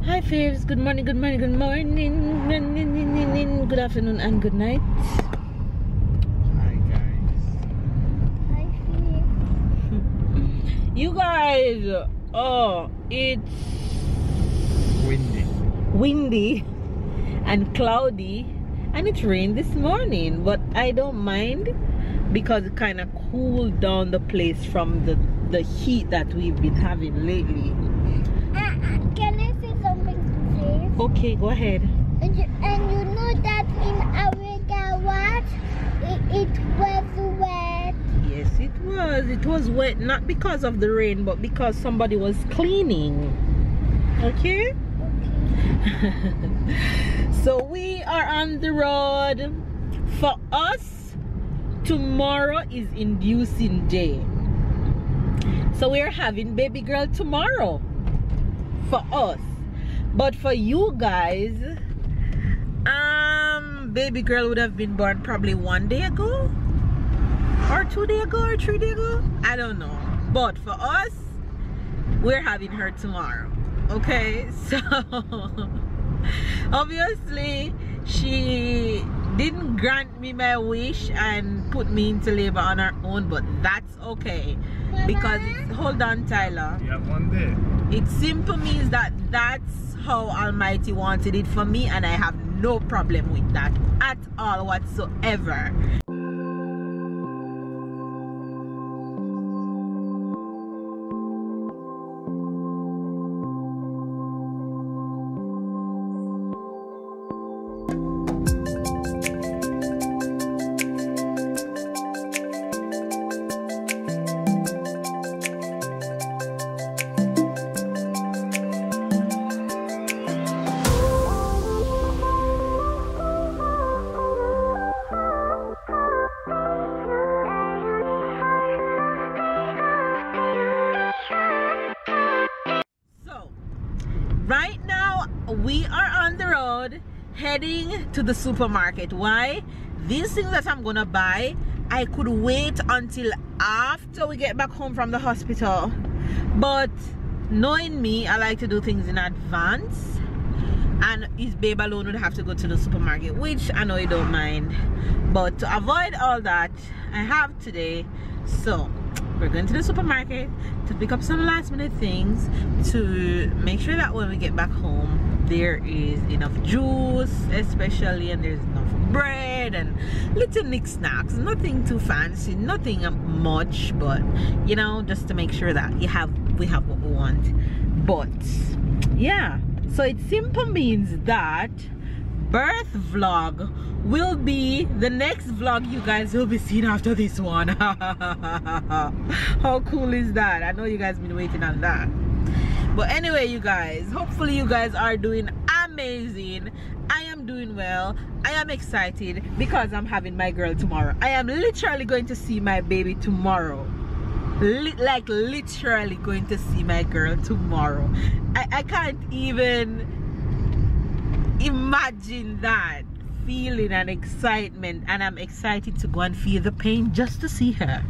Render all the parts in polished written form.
Hi faves, good morning, good morning, good morning, good afternoon and good night. Hi guys. Hi faves. You guys, oh, it's windy and cloudy and it rained this morning, but I don't mind because it kind of cooled down the place from the heat that we've been having lately. Can I say something to faves? Okay, go ahead. And you know that in our garage, it was wet. Yes, it was wet, not because of the rain but because somebody was cleaning. Okay. So we are on the road. For us, tomorrow is inducing day, so we're having baby girl tomorrow for us. But for you guys, baby girl would have been born probably 1 day ago or 2 days ago or 3 days ago, I don't know. But for us, we're having her tomorrow. Okay, so obviously she didn't grant me my wish and put me into labor on her own, but that's okay. Mama? Because hold on, Tyler, You have 1 day. it simply means that that's how Almighty wanted it for me, and I have no problem with that at all whatsoever. Right now we are on the road heading to the supermarket. Why? These things that I'm gonna buy, I could wait until after we get back home from the hospital, but knowing me, I like to do things in advance, and his babe alone would have to go to the supermarket, which I know you don't mind, but to avoid all that, I have today. So we're going to the supermarket to pick up some last minute things to make sure that when we get back home there is enough juice especially, and there's enough bread and little knickknacks, nothing too fancy, nothing much, but you know, just to make sure that we have what we want. But yeah, so it simply means that birth vlog will be the next vlog you guys will be seeing after this one. How cool is that? I know you guys been waiting on that. But anyway, you guys, hopefully you guys are doing amazing. I am doing well. I am excited because I'm having my girl tomorrow. I am literally going to see my baby tomorrow. Like literally going to see my girl tomorrow. I can't even imagine that feeling and excitement, and I'm excited to go and feel the pain just to see her.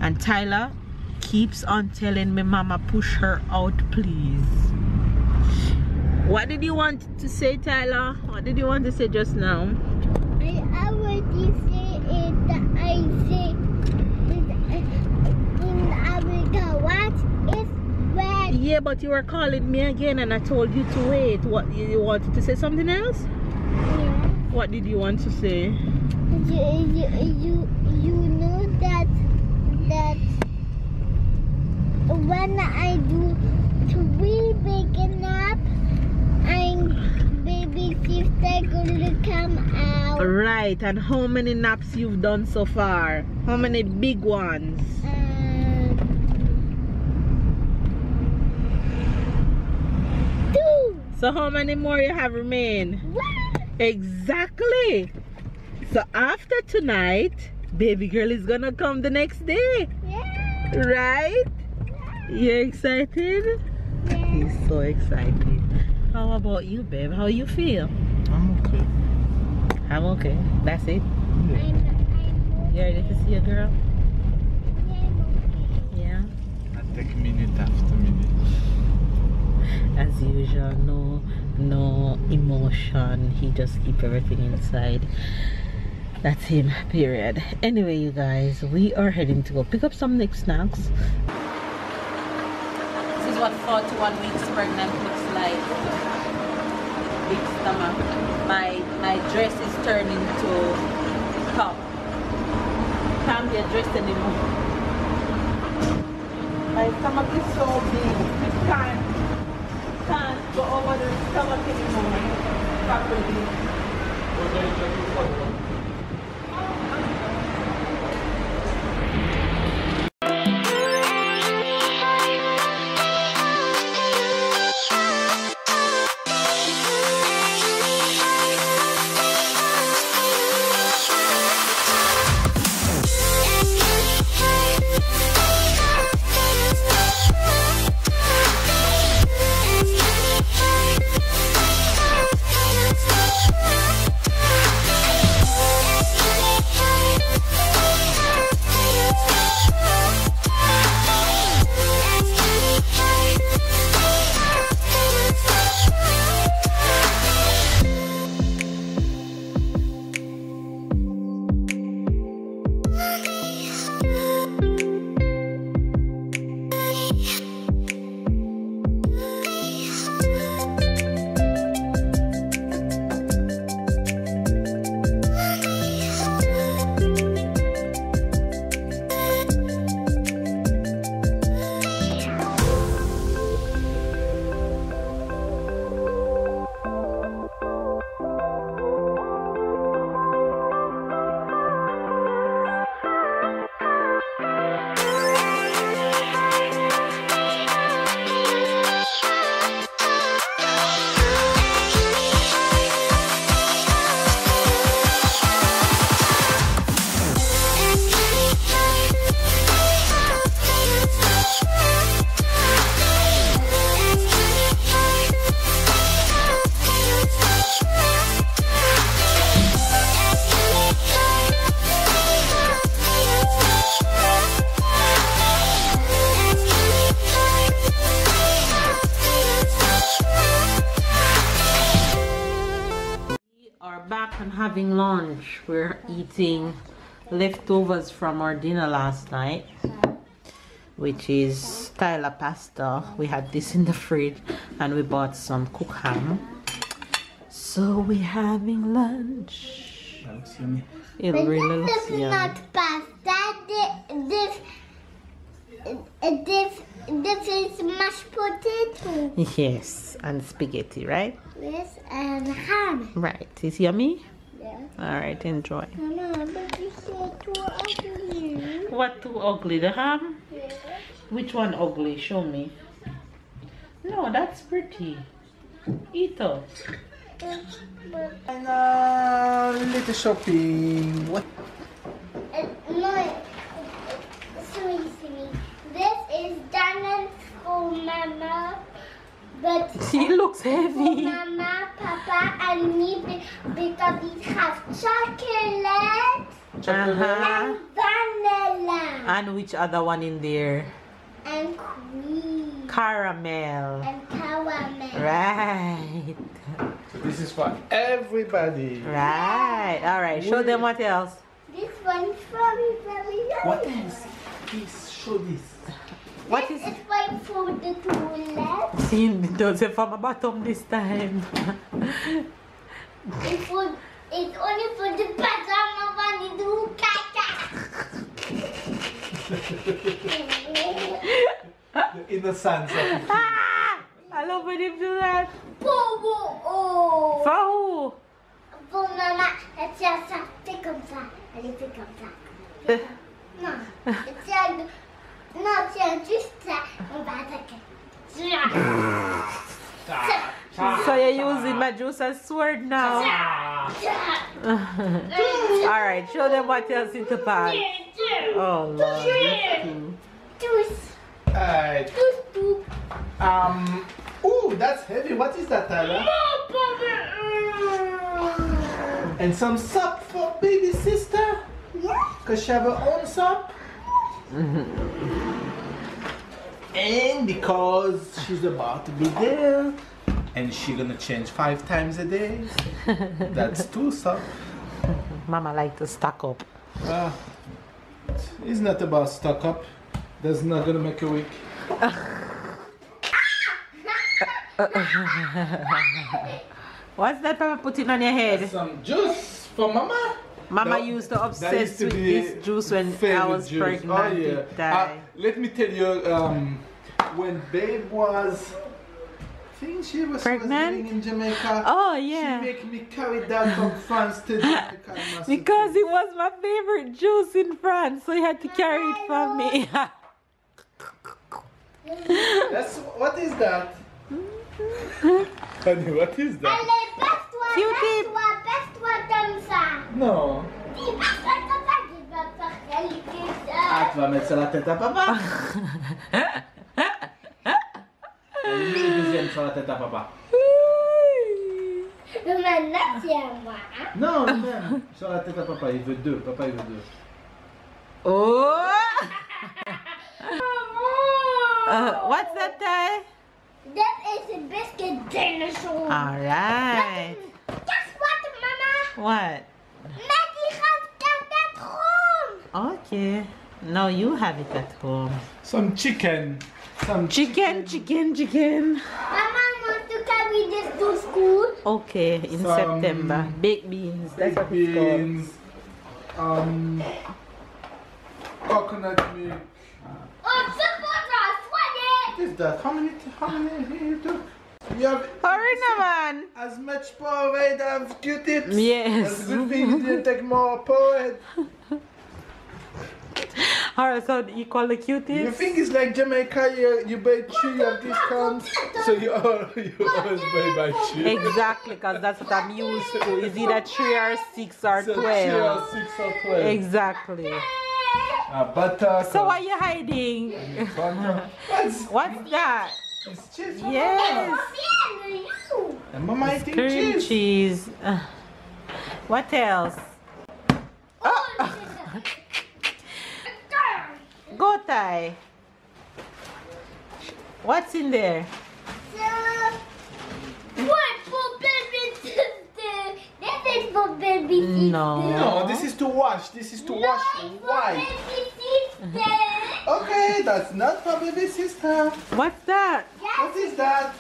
And Tyler keeps on telling me, Mama, push her out please. What did you want to say, Tyler? What did you want to say just now? I already say it. I say in our garage it's wet. Yeah, but you were calling me again and I told you to wait. What, you wanted to say something else? Yeah. What did you want to say? You know that when I do 3 big nap, I'm baby sister gonna come out. Right, and how many naps you've done so far? How many big ones? 2. So how many more you have remain? What? Exactly. So after tonight, baby girl is gonna come the next day. Yeah. Right? Yeah. You're excited? Yeah. He's so excited. How about you, babe? How you feel? I'm okay. I'm okay. That's it. I'm You ready to see a girl? okay. Yeah. I take minute after minute. as usual. No emotion. He just keep everything inside. That's him, period. Anyway, you guys, we are heading to go pick up some Nick snacks. This is what 41 weeks pregnant looks like. Big stomach. My dress is turning to top. Can't get dressed anymore. My stomach is so big. I can't go over the stomach anymore properly. And having lunch. We're eating leftovers from our dinner last night, which is style pasta. We had this in the fridge and we bought some cooked ham, so we're having lunch. It really looks yummy. Not pasta. This is mashed potato. Yes, and spaghetti, right? Yes, and ham. Right. Is yummy? Yeah. All right, enjoy. Mama, but you said too ugly. What too ugly? The ham? Yeah. Which one ugly? Show me. No, that's pretty. Eat up. And little shopping. What? No, sorry. This is done for Mama, but He looks heavy. Mama, Papa, and me because we have chocolate and vanilla And which other one in there? and cream Caramel. and caramel. Right. This is for everybody. Right. All right. Show them what else. This one is very What yummy. else? Please show this. What This is? is like for the toilet. See, it doesn't from the bottom this time. It's only for the pajama when you do caca. The innocence of it. Ah! I love when you do that. Oh. For who? Pour maman, tiens ça, fais comme ça. Allez, fais comme ça. Non, tiens, non, tiens juste ça. On va attaquer. So you're using Medusa's sword now. Alright, show them what else in the bag. Oh Lord. Alright. Ooh, that's heavy. What is that, Tyler? And some soap for baby sister? Yeah. Because she have her own soap? And because she's about to be there, and she's gonna change 5 times a day, that's 2 socks. Mama like to stock up. It's not about stock up. That's not gonna make a week. What's that Papa putting on your head? Some juice for Mama. Mama used to obsess with this juice when I was pregnant. Oh yeah. Let me tell you, when Babe was, I think she was pregnant living in Jamaica. Oh yeah. She make me carry that from France to Jamaica. Because it was my favorite juice in France, so you had to carry it for me. That's what is that? Honey, what is that? Q-tip. Non. Ah, tu vas mettre sur la tête à papa? Le deuxième sur la tête à papa. Maintenant, c'est à moi. Non, le même. Sur la tête à papa, il veut 2. Papa, il veut 2. Oh! What's that, Ty? That is a biscuit dinosaur. Alright. Guess what, Mama? What? Maggie has got that home. Okay. No, you have it at home. Some chicken. Some Chicken. Mama wants to carry this to school. Okay, in Some September. Baked beans. That's baked what it's called. beans. Coconut milk. Oh, super What is that? How many you took? You have Hurry now, man. as much Powerade as Q-tips. Yes. That's a good thing you didn't take more Powerade. Alright, so you call the Q-tips? You think it's like Jamaica, you buy 3, you have discounts, so you always buy 3. Exactly, because that's what I'm used to. Is either 3 or 6 or So 12. 3 or 6 or 12. Exactly. Butter. So what are you hiding? What's that? It's cheese. Yes. And Mama eating Cream cheese. cheese. What else? Go, Ty. What's in there? What for baby sister? This is for baby sister. No. No, this is to wash. This is to wash It's for white. baby sister. Okay, that's not for baby sister. What's that? What is that?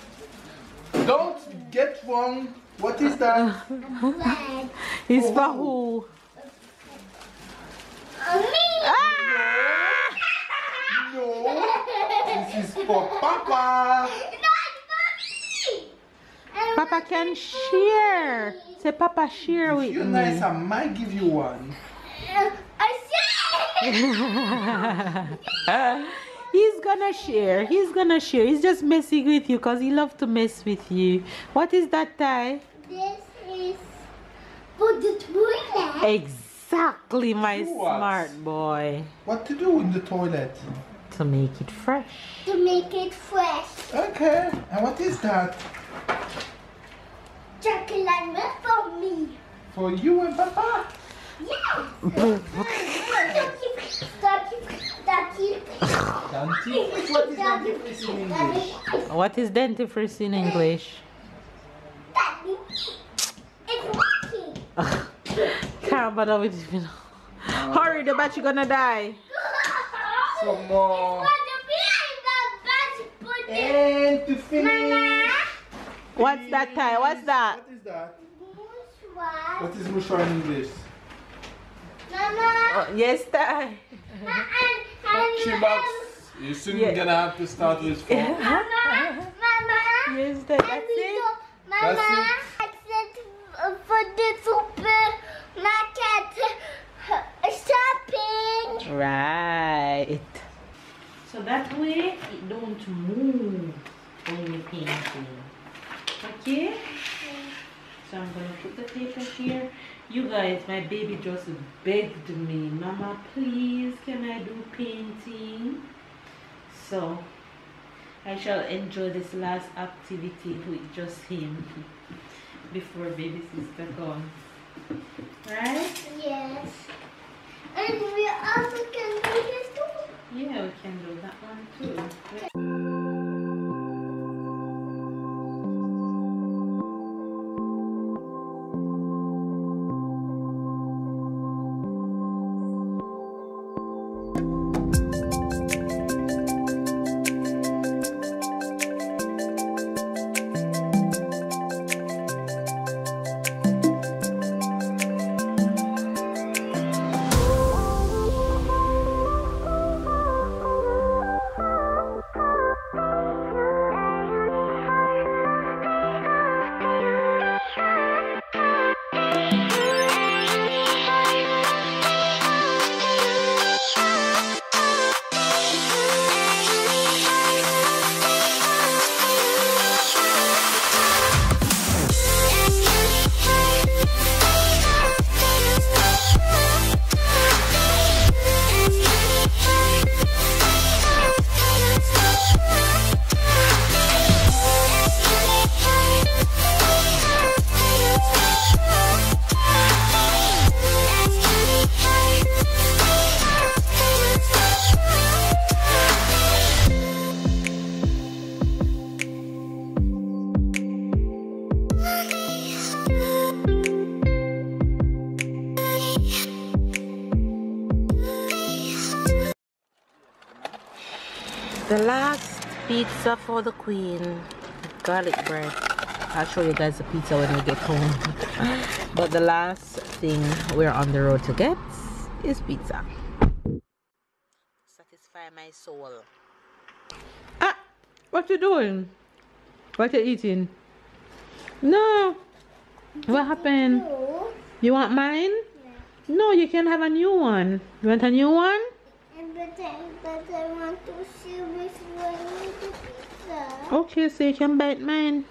Don't get wrong. What is that? Blood. It's for who? Me. Ah! No. This is for Papa. No, it's for me. Papa can share. Say Papa share If with you're me. nice, I might give you one. I said. He's gonna share. He's gonna share. He's just messing with you because he loves to mess with you. What is that, Ty? This is for the toilet. Exactly, my Do what? smart boy. What to do in the toilet? To make it fresh. To make it fresh. Okay. And what is that? Chocolate milk for me. For you and Papa? Yes. Dentifrice? What is dentifrice in English? What is dentifrice in English? It's working. Can't bother with it. Hurry, the battery gonna die. Some more. And to finish. What's that, Ty? What's that? What is that? Mouchoir. What is mouchoir in English? Mama. Oh, yes, Ty. Chibox. You're soon Yeah. gonna have to start with 4. Mama. Yes, Ty. That's it. Mama. That's it. I said for the supermarket shopping. Right. So that way it don't move when you're painting. Okay? So I'm gonna put the paper here. You guys, my baby just begged me, Mama, please, can I do painting? So I shall enjoy this last activity with just him before baby sister comes. Right? Yes. And we also can do this too. Yeah, we can do that one too. The last pizza for the queen. Garlic bread. I'll show you guys the pizza when we get home. But the last thing we're on the road to get is pizza. Satisfy my soul. Ah! What you doing? What you eating? No! What happened? You want mine? Yeah. No, you can have a new one. You want a new one? But I want to see which one is the pizza. Okay, so you can bite mine.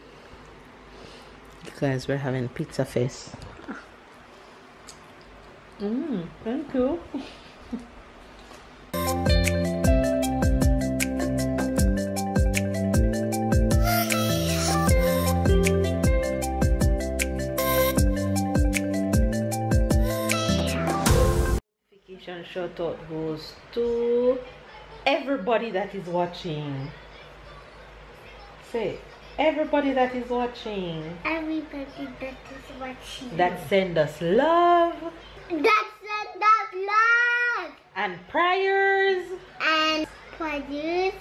Guys, we're having pizza face. Thank you. Shout out goes to everybody that is watching. Say, everybody that is watching. Everybody that is watching. That send us love. That send us love. And prayers. And prayers.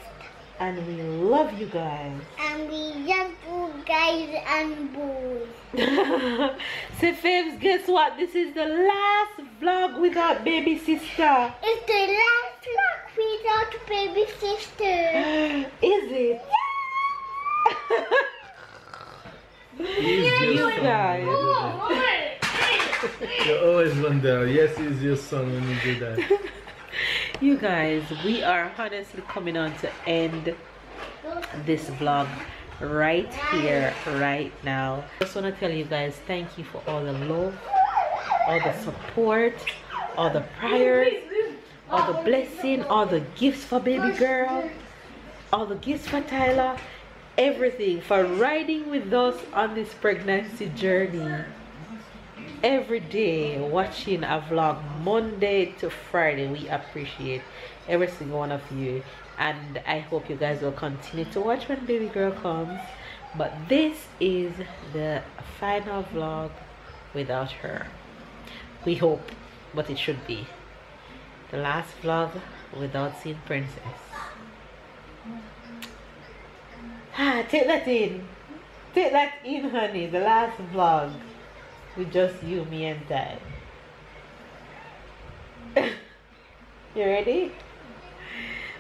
And we love you guys. And we love you guys and boys. Say, Fabs, guess what? This is the last vlog without baby sister. It's the last vlog without baby sister. Is it? You guys. You always wonder, yes, is your son when you do that. You guys, we are honestly coming on to end this vlog right here, right now. I just want to tell you guys, thank you for all the love, all the support, all the prayers, all the blessing, all the gifts for baby girl, all the gifts for Tyler, everything, for riding with us on this pregnancy journey. Every day watching a vlog Monday to Friday. We appreciate every single one of you, and I hope you guys will continue to watch when baby girl comes. But this is the final vlog without her. We hope, but it should be the last vlog without seeing Princess. Take that in. Take that in, honey. The last vlog with just you, me, and Ty. You ready?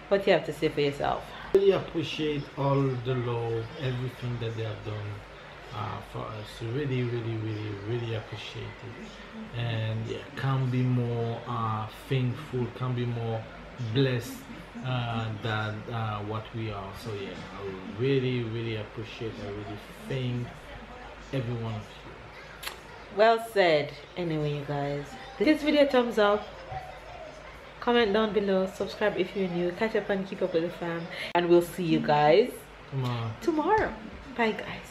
What you have to say for yourself? I really appreciate all the love, everything that they have done for us. Really, really, really, really appreciate it. And yeah, can't be more thankful, can't be more blessed than what we are. So yeah, I really, really appreciate, I really thank every one of you. Well said. Anyway, you guys, give this video a thumbs up, comment down below, subscribe if you're new, catch up and keep up with the fam, and we'll see you guys tomorrow. Bye guys.